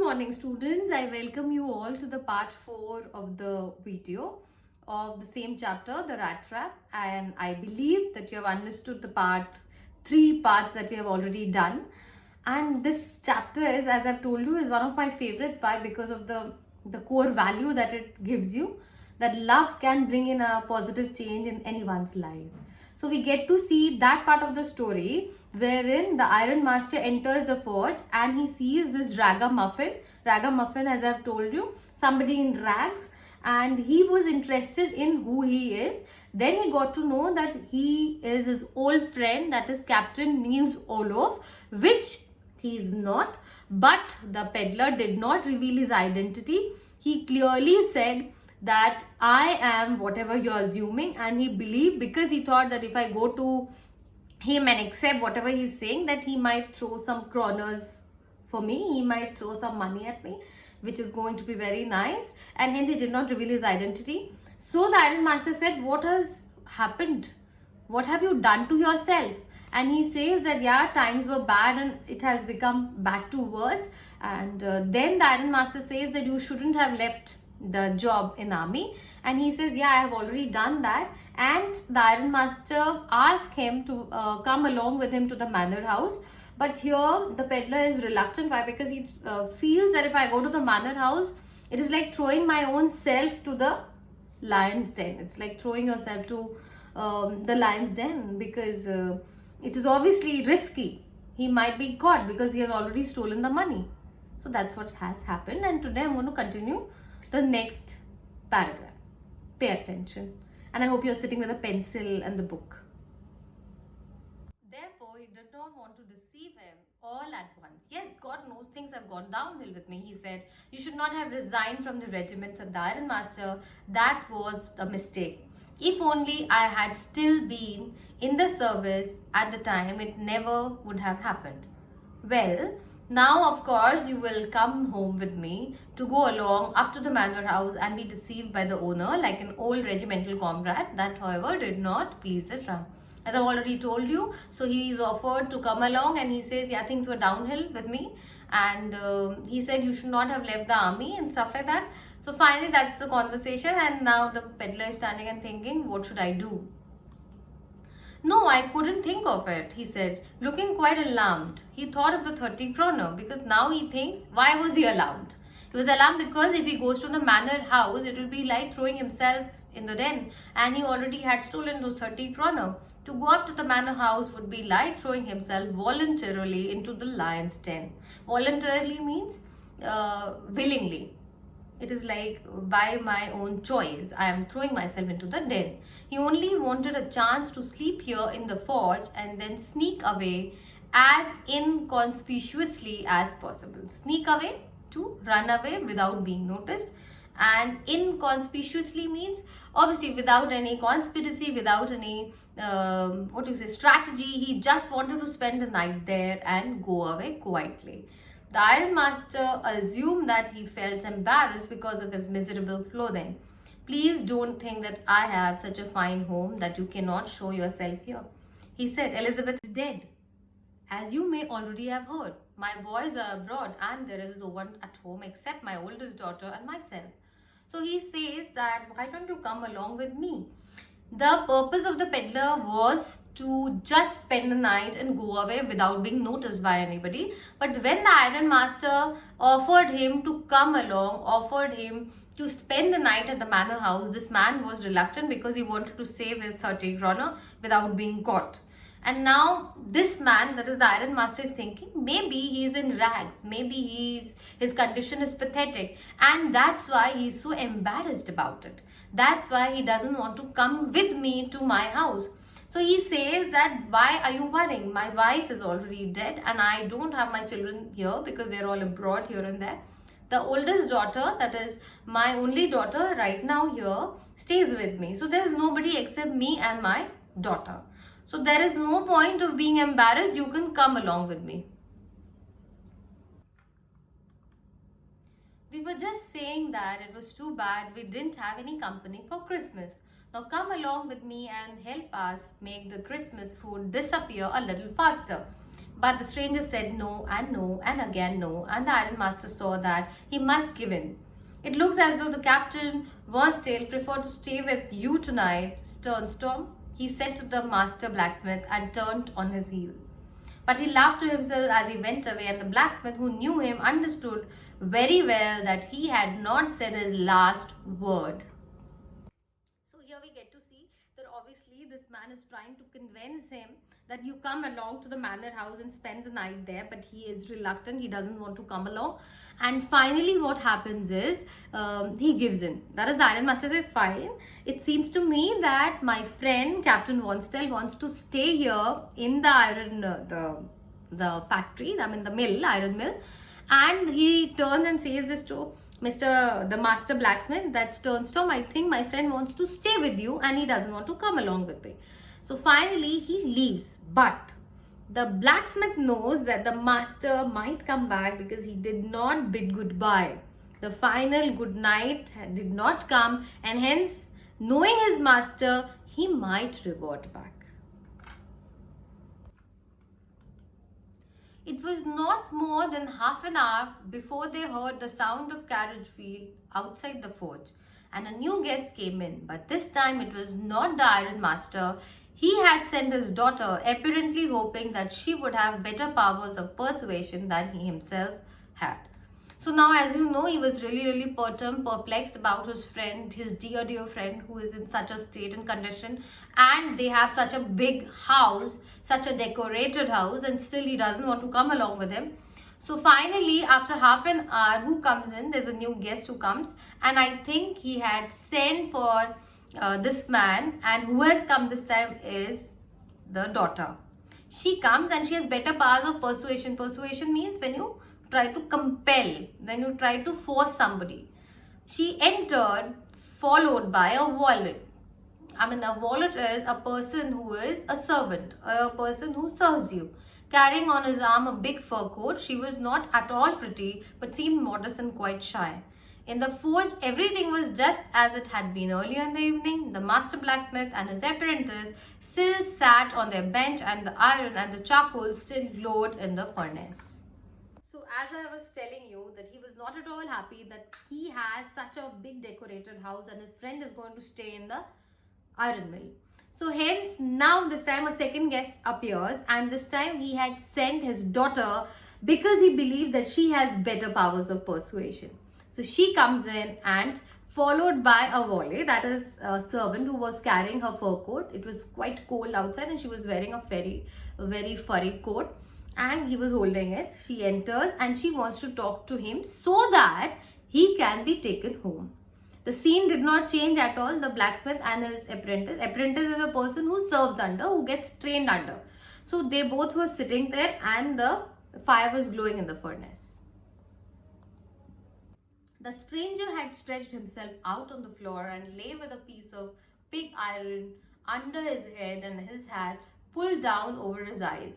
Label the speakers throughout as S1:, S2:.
S1: morning students. I welcome you all to the part 4 of the video of the same chapter, the rat trap, and I believe that you have understood the three parts that we have already done. And this chapter is, as I've told you, is one of my favorites. Why? Because of the core value that it gives you, that love can bring in a positive change in anyone's life. So we get to see that part of the story wherein the Iron Master enters the forge and he sees this ragamuffin. Ragamuffin, as I've told you, somebody in rags, and he was interested in who he is. Then he got to know that he is his old friend, that is Captain Niels Olof, which he is not. But the peddler did not reveal his identity. He clearly said that I am whatever you're assuming, and he believed, because he thought that if I go to him and accept whatever he's saying, that he might throw some kroners for me, he might throw some money at me, which is going to be very nice, and hence he did not reveal his identity. So the Iron Master said, what has happened? What have you done to yourself? And he says that yeah, times were bad and it has become back to worse. And then the Iron Master says that you shouldn't have left the job in army, and he says yeah, I have already done that. And the Iron Master asks him to come along with him to the manor house, but here the peddler is reluctant. Why? Because he feels that if I go to the manor house, it is like throwing my own self to the lion's den. It's like throwing yourself to the lion's den, because it is obviously risky. He might be caught because he has already stolen the money. So that's what has happened, and today I'm going to continue the next paragraph. Pay attention, and I hope you're sitting with a pencil and the book. Therefore, he did not want to deceive him all at once. Yes, God knows things have gone downhill with me. He said, you should not have resigned from the regiment, said the Iron Master. That was a mistake. If only I had still been in the service at the time, it never would have happened. Well, now of course you will come home with me to go along up to the manor house and be deceived by the owner like an old regimental comrade. That however did not please the Ram. As I've already told you, so he is offered to come along, and he says yeah, things were downhill with me, and he said you should not have left the army and stuff like that. So finally that's the conversation, and now the peddler is standing and thinking, what should I do? No, I couldn't think of it, he said, looking quite alarmed. He thought of the 30 kroner, because now he thinks, why was he alarmed? He was alarmed because if he goes to the manor house, it will be like throwing himself in the den, and he already had stolen those 30 kroner. To go up to the manor house would be like throwing himself voluntarily into the lion's den. Voluntarily means willingly. It is like by my own choice, I am throwing myself into the den. He only wanted a chance to sleep here in the forge and then sneak away as inconspicuously as possible. Sneak away, to run away without being noticed. And inconspicuously means obviously without any conspiracy, without any strategy. He just wanted to spend the night there and go away quietly. The Iron Master assumed that he felt embarrassed because of his miserable clothing. Please don't think that I have such a fine home that you cannot show yourself here. He said, Elizabeth is dead. As you may already have heard, my boys are abroad and there is no one at home except my oldest daughter and myself. So he says that why don't you come along with me? The purpose of the peddler was to just spend the night and go away without being noticed by anybody. But when the Iron Master offered him to come along, offered him to spend the night at the manor house, this man was reluctant because he wanted to save his 30 kroner without being caught. And now this man, that is the Iron Master, is thinking maybe he is in rags, maybe his condition is pathetic, and that's why he is so embarrassed about it. That's why he doesn't want to come with me to my house. So he says that why are you worrying? My wife is already dead and I don't have my children here because they're all abroad here and there. The oldest daughter, that is my only daughter right now here, stays with me. So there is nobody except me and my daughter. So there is no point of being embarrassed. You can come along with me. We were just saying that it was too bad we didn't have any company for Christmas. Now come along with me and help us make the Christmas food disappear a little faster. But the stranger said no and again no, and the Iron Master saw that he must give in. It looks as though the captain Wonsdale preferred to stay with you tonight, Sternstorm, he said to the master blacksmith and turned on his heel. But he laughed to himself as he went away, and the blacksmith, who knew him, understood very well that he had not said his last word. So here we get to see that obviously this man is trying to convince him that you come along to the manor house and spend the night there, but he is reluctant. He doesn't want to come along. And finally what happens is he gives in. That is, the Iron Master says, fine. It seems to me that my friend Captain Wonsdale wants to stay here in the iron the factory, I mean the mill, iron mill. And he turns and says this to the master blacksmith, that Sternstorm, I think my friend wants to stay with you and he doesn't want to come along with me. So finally he leaves, but the blacksmith knows that the master might come back because he did not bid goodbye. The final good night did not come, and hence, knowing his master, he might revert back. It was not more than half an hour before they heard the sound of carriage wheel outside the forge, and a new guest came in. But this time it was not the Iron Master. He had sent his daughter, apparently hoping that she would have better powers of persuasion than he himself had. So now, as you know, he was really perplexed about his friend, his dear friend, who is in such a state and condition, and they have such a big house, such a decorated house, and still he doesn't want to come along with him. So finally, after half an hour, who comes in? There's a new guest who comes, and I think he had sent for this man, and who has come this time is the daughter. She comes and she has better powers of persuasion. Persuasion means when you try to compel, when you try to force somebody. She entered followed by a valet. I mean, a valet is a person who is a servant, a person who serves you. Carrying on his arm a big fur coat, she was not at all pretty, but seemed modest and quite shy. In the forge, everything was just as it had been earlier in the evening. The master blacksmith and his apprentice still sat on their bench, and the iron and the charcoal still glowed in the furnace. So as I was telling you, that he was not at all happy that he has such a big decorated house and his friend is going to stay in the iron mill. So hence, now this time a second guest appears, and this time he had sent his daughter because he believed that she has better powers of persuasion. So she comes in, and followed by a valet, that is a servant who was carrying her fur coat. It was quite cold outside and she was wearing a very furry coat, and he was holding it. She enters and she wants to talk to him so that he can be taken home. The scene did not change at all. The blacksmith and his apprentice. Apprentice is a person who serves under, who gets trained under. So they both were sitting there, and the fire was glowing in the furnace. The stranger had stretched himself out on the floor and lay with a piece of pig iron under his head and his hat pulled down over his eyes.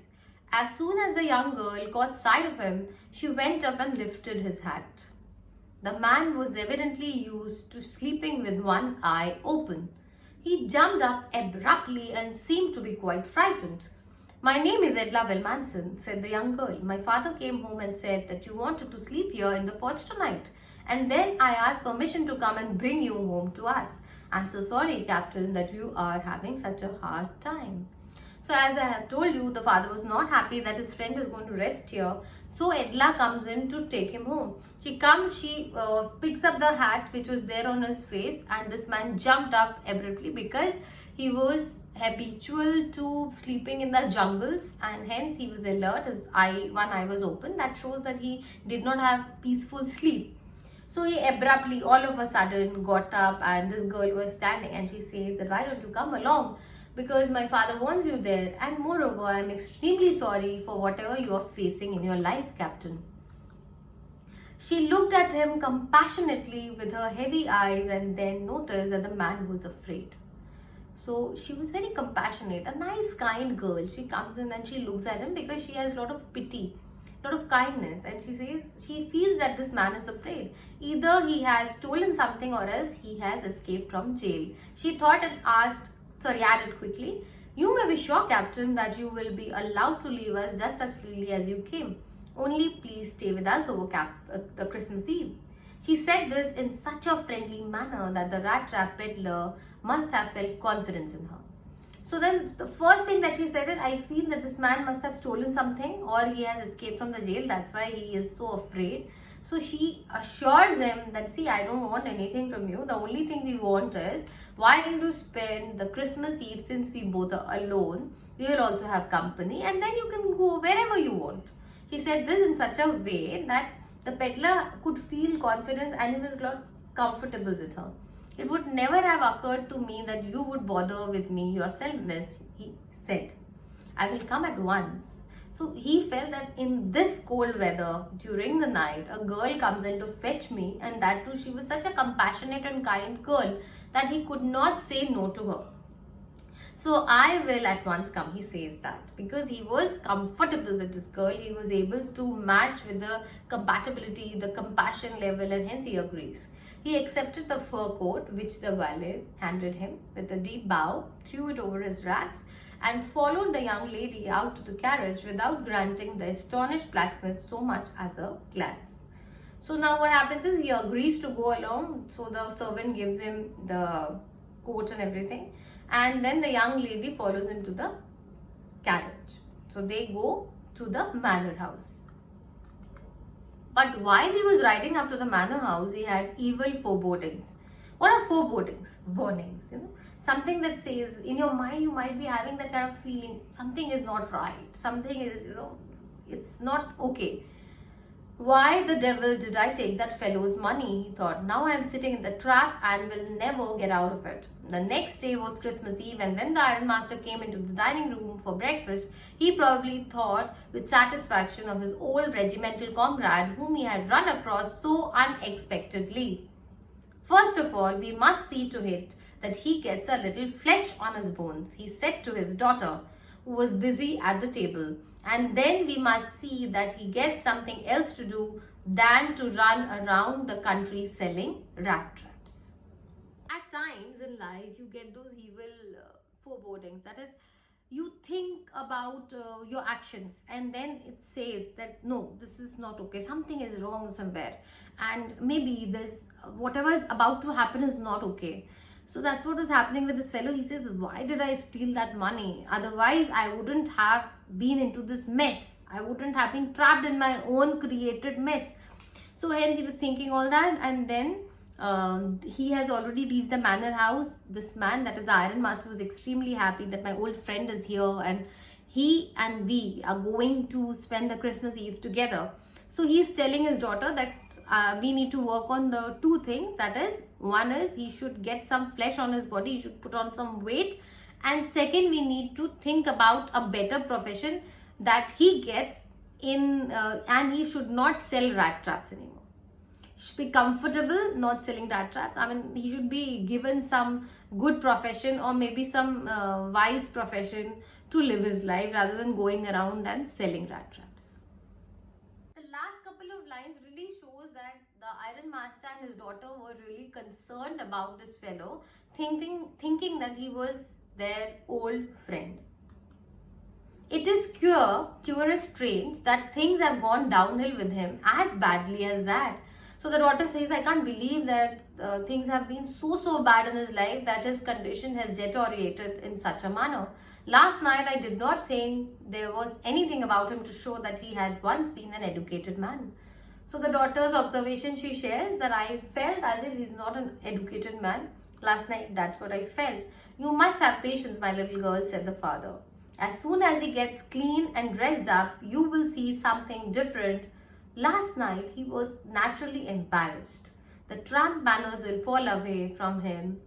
S1: As soon as the young girl caught sight of him, she went up and lifted his hat. The man was evidently used to sleeping with one eye open. He jumped up abruptly and seemed to be quite frightened. "My name is Edla Wilmanson," said the young girl. "My father came home and said that you wanted to sleep here in the forge tonight. And then I asked permission to come and bring you home to us. I'm so sorry, Captain, that you are having such a hard time." So as I have told you, the father was not happy that his friend is going to rest here. So Edla comes in to take him home. She comes, she picks up the hat which was there on his face, and this man jumped up abruptly because he was habitual to sleeping in the jungles, and hence he was alert. His one eye was open. That shows that he did not have peaceful sleep. So he abruptly, all of a sudden, got up, and this girl was standing, and she says that, "Why don't you come along? Because my father wants you there, and moreover, I am extremely sorry for whatever you are facing in your life, Captain." She looked at him compassionately with her heavy eyes, and then noticed that the man was afraid. So she was very compassionate, a nice, kind girl. She comes in and she looks at him because she has a lot of pity, lot of kindness, and she says she feels that this man is afraid. Either he has stolen something or else he has escaped from jail. She thought and added quickly, You may be sure, Captain, that you will be allowed to leave us just as freely as you came. Only please stay with us over the Christmas Eve. She said this in such a friendly manner that the rat trap peddler must have felt confidence in her. So then the first thing that she said is, I feel that this man must have stolen something or he has escaped from the jail. That's why he is so afraid. So she assures him that, see, I don't want anything from you. The only thing we want is, why don't you spend the Christmas Eve, since we both are alone, we will also have company and then you can go wherever you want. She said this in such a way that the peddler could feel confidence and he was not comfortable with her. It would never have occurred to me that you would bother with me yourself, miss, he said. I will come at once. So he felt that in this cold weather, during the night, a girl comes in to fetch me, and that too she was such a compassionate and kind girl that he could not say no to her. So I will at once come, he says that. Because he was comfortable with this girl, he was able to match with the compatibility, the compassion level, and hence he agrees. He accepted the fur coat which the valet handed him with a deep bow, threw it over his rats, and followed the young lady out to the carriage without granting the astonished blacksmith so much as a glance. So now what happens is he agrees to go along. So the servant gives him the coat and everything, and then the young lady follows him to the carriage. So they go to the manor house. But while he was riding up to the manor house, he had evil forebodings. What are forebodings? Warnings, something that says in your mind you might be having that kind of feeling something is not right, something is, it's not okay. Why the devil did I take that fellow's money, he thought. Now I am sitting in the trap and will never get out of it. The next day was Christmas Eve, and when the ironmaster came into the dining room for breakfast, he probably thought with satisfaction of his old regimental comrade whom he had run across so unexpectedly. First of all, we must see to it that he gets a little flesh on his bones, he said to his daughter, who was busy at the table. And then we must see that he gets something else to do than to run around the country selling rat traps. At times in life, you get those evil forebodings. That is, you think about your actions and then it says that no, this is not okay, something is wrong somewhere, and maybe this whatever is about to happen is not okay. So that's what was happening with this fellow. He says, why did I steal that money? Otherwise I wouldn't have been into this mess, I wouldn't have been trapped in my own created mess. So hence he was thinking all that, and then he has already reached the manor house. This man, that is the iron master, was extremely happy that my old friend is here and he and we are going to spend the Christmas Eve together. So he is telling his daughter that we need to work on the two things. That is, one is he should get some flesh on his body, he should put on some weight, and second, we need to think about a better profession that he gets in, and he should not sell rat traps anymore. Should be comfortable not selling rat traps. I mean, he should be given some good profession or maybe some wise profession to live his life rather than going around and selling rat traps. The last couple of lines really shows that the iron master and his daughter were really concerned about this fellow, thinking that he was their old friend. It is curious, strange that things have gone downhill with him as badly as that. So the daughter says, I can't believe that things have been so bad in his life that his condition has deteriorated in such a manner. Last night I did not think there was anything about him to show that he had once been an educated man. So the daughter's observation, she shares that I felt as if he's not an educated man. Last night, that's what I felt. You must have patience, my little girl, said the father. As soon as he gets clean and dressed up, you will see something different. Last night, he was naturally embarrassed. The tramp manners will fall away from him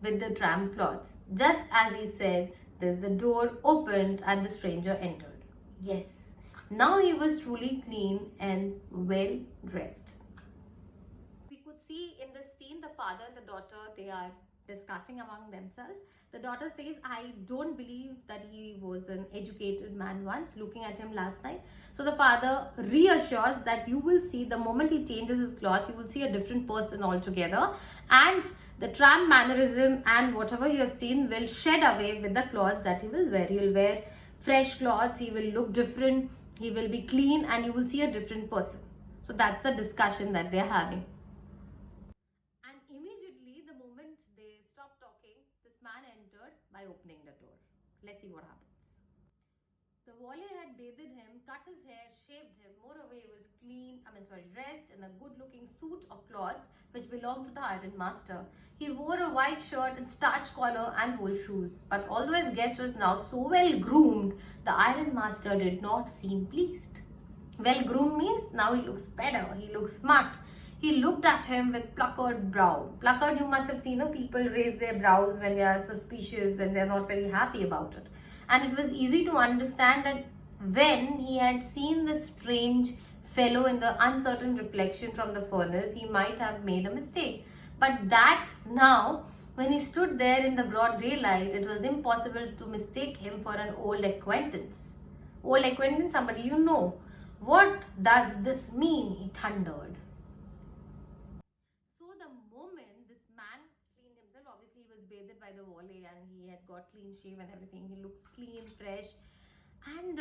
S1: with the tramp clothes. Just as he said, the door opened and the stranger entered. Yes, now he was truly clean and well dressed. We could see in the scene the father and the daughter, they are discussing among themselves. The daughter says, I don't believe that he was an educated man once, looking at him last night. So the father reassures that you will see the moment he changes his cloth, you will see a different person altogether. And the tramp mannerism and whatever you have seen will shed away with the clothes that he will wear. He will wear fresh clothes, he will look different, he will be clean, and you will see a different person. So that's the discussion that they're having. And immediately, the moment they stopped talking, this man entered by opening the door. Let's see what happens. The wali had bathed him, cut his hair, shaved him. Moreover, he was dressed in a good-looking suit of clothes which belonged to the iron master. He wore a white shirt and starched collar and wore shoes. But although his guest was now so well groomed, the iron master did not seem pleased. Well groomed means now he looks better, he looks smart. He looked at him with puckered brow. Puckered, you must have seen people raise their brows when they are suspicious and they are not very happy about it. And it was easy to understand that when he had seen this strange fellow in the uncertain reflection from the furnace, he might have made a mistake. But that now, when he stood there in the broad daylight, it was impossible to mistake him for an old acquaintance. Old acquaintance, somebody you know. What does this mean? He thundered. So the moment this man cleaned himself, obviously he was bathed by the wali and he had got clean shave and everything. He looks clean, fresh. And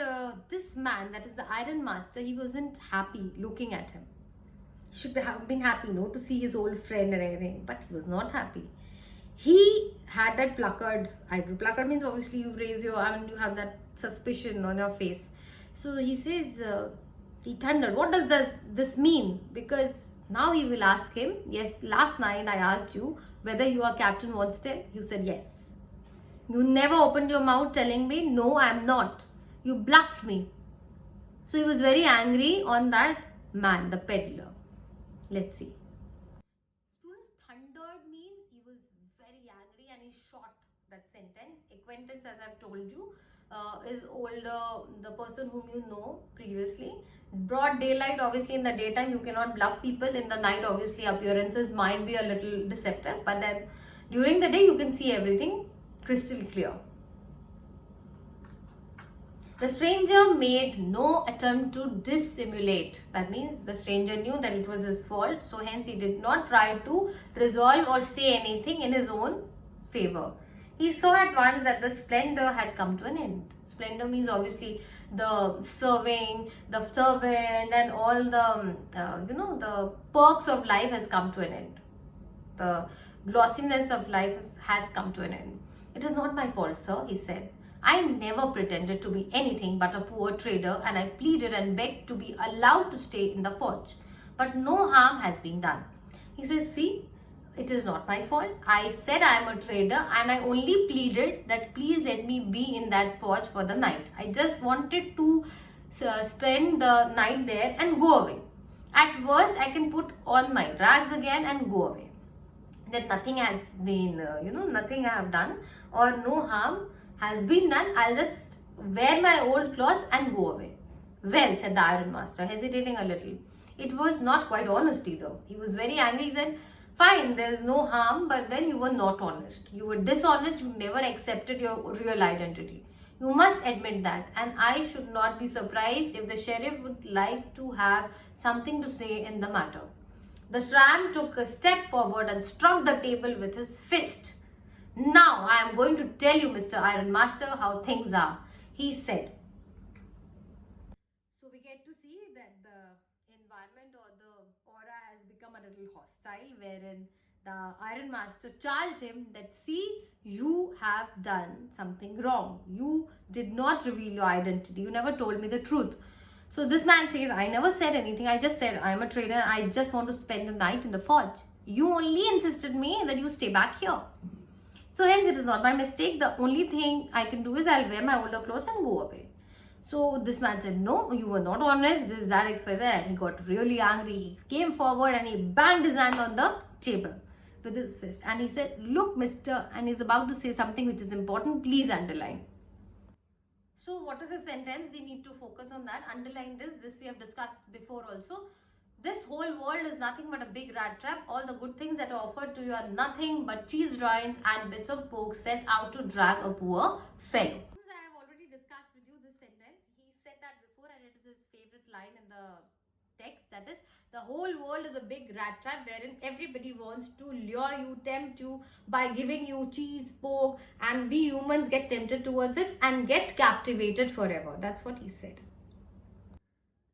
S1: this man, that is the iron master, he wasn't happy looking at him. He should have been happy, to see his old friend and everything. But he was not happy. He had that puckered eyebrow. Puckered means obviously you raise your arm and you have that suspicion on your face. So he says, he thundered, what does this mean? Because now he will ask him, yes, last night I asked you whether you are Captain Wonstead. You said yes. You never opened your mouth telling me, no, I am not. You bluffed me. So he was very angry on that man, the peddler. Let's see. Students, thundered means he was very angry and he shot that sentence. Acquaintance, as I've told you, is older, the person whom you know previously. Broad daylight, obviously in the daytime you cannot bluff people. In the night, obviously appearances might be a little deceptive, but then during the day you can see everything crystal clear. The stranger made no attempt to dissimulate. That means the stranger knew that it was his fault, so hence he did not try to resolve or say anything in his own favor. He saw at once that the splendor had come to an end. Splendor means obviously the serving, the servant and all the, the perks of life has come to an end. The glossiness of life has come to an end. It is not my fault, sir, he said. I never pretended to be anything but a poor trader, and I pleaded and begged to be allowed to stay in the forge. But no harm has been done. He says, see, it is not my fault. I said I am a trader and I only pleaded that please let me be in that forge for the night. I just wanted to spend the night there and go away. At worst, I can put on my rags again and go away. That nothing has been, nothing I have done or no harm has been done. I'll just wear my old clothes and go away. Well, said the iron master, hesitating a little. It was not quite honest either. He was very angry. He said, fine, there's no harm, but then you were not honest. You were dishonest. You never accepted your real identity. You must admit that, and I should not be surprised if the sheriff would like to have something to say in the matter. The tramp took a step forward and struck the table with his fist. Now I am going to tell you, Mr. Iron Master, how things are, he said. So we get to see that the environment or the aura has become a little hostile, wherein the Iron Master charged him that, see, you have done something wrong. You did not reveal your identity. You never told me the truth. So this man says, I never said anything. I just said I am a trader and I just want to spend the night in the forge. You only insisted me that you stay back here. So hence it is not my mistake. The only thing I can do is I'll wear my older clothes and go away. So this man said, no, you were not honest. This is that XYZ. And he got really angry. He came forward and he banged his hand on the table with his fist. And he said, look, mister, and he's about to say something which is important. Please underline. So what is the sentence? We need to focus on that. Underline this. This we have discussed before also. This whole world is nothing but a big rat trap. All the good things that are offered to you are nothing but cheese rinds and bits of pork set out to drag a poor fellow. I have already discussed with you this sentence. He said that before and it is his favorite line in the text. That is, the whole world is a big rat trap wherein everybody wants to lure you, tempt you by giving you cheese, pork, and we humans get tempted towards it and get captivated forever. That's what he said.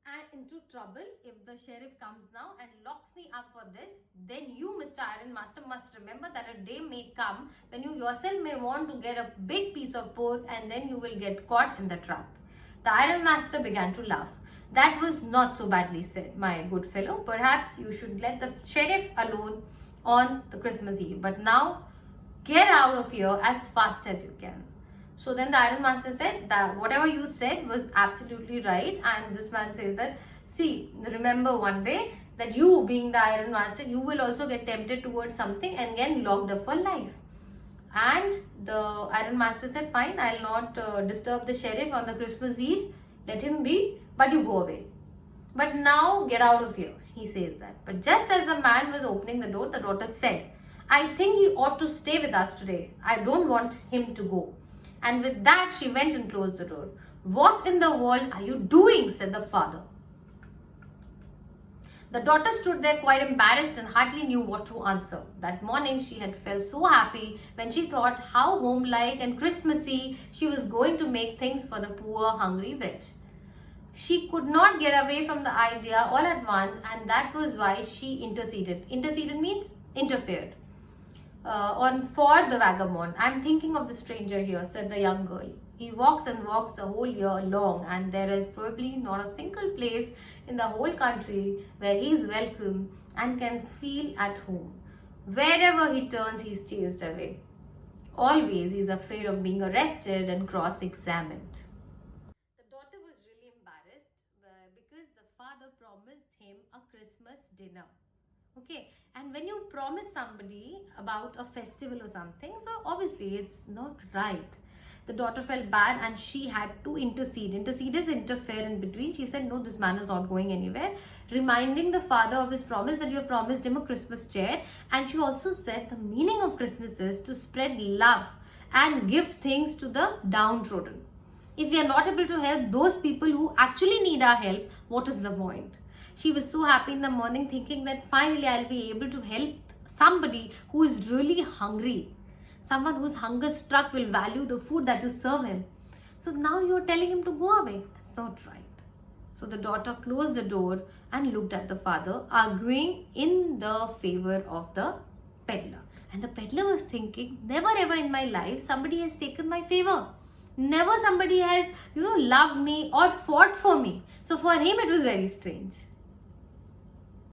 S1: And into trouble if the sheriff comes now and locks me up for this, then you, Mr. Iron Master, must remember that a day may come when you yourself may want to get a big piece of pork and then you will get caught in the trap. The Iron Master began to laugh. That was not so badly said, my good fellow. Perhaps you should let the sheriff alone on the Christmas Eve. But now, get out of here as fast as you can. So then the Iron Master said that whatever you said was absolutely right. And this man says that, see, remember one day that you being the Iron Master, you will also get tempted towards something and get locked up for life. And the Iron Master said, fine, I'll not disturb the sheriff on the Christmas Eve. Let him be, but you go away. But now get out of here, he says that. But just as the man was opening the door, the daughter said, I think he ought to stay with us today. I don't want him to go. And with that, she went and closed the door. What in the world are you doing? Said the father. The daughter stood there quite embarrassed and hardly knew what to answer. That morning, she had felt so happy when she thought how homelike and Christmassy she was going to make things for the poor, hungry wretch. She could not get away from the idea all at once, and that was why she interceded. Interceded means interfered. For the vagabond. I'm thinking of the stranger here, said the young girl. He walks and walks the whole year long, and there is probably not a single place in the whole country where he is welcome and can feel at home. Wherever he turns, he is chased away. Always he is afraid of being arrested and cross-examined. The daughter was really embarrassed because the father promised him a Christmas dinner. Okay, and when you promise somebody about a festival or something, so obviously it's not right. The daughter felt bad and she had to intercede. Intercede is interfere in between. She said, no, this man is not going anywhere. Reminding the father of his promise that you have promised him a Christmas chair. And she also said the meaning of Christmas is to spread love and give things to the downtrodden. If we are not able to help those people who actually need our help, what is the point? She was so happy in the morning thinking that finally I'll be able to help somebody who is really hungry. Someone who's hunger struck will value the food that you serve him. So now you're telling him to go away. That's not right. So the daughter closed the door and looked at the father, arguing in the favor of the peddler. And the peddler was thinking, never ever in my life somebody has taken my favor. Never somebody has, loved me or fought for me. So for him it was very strange.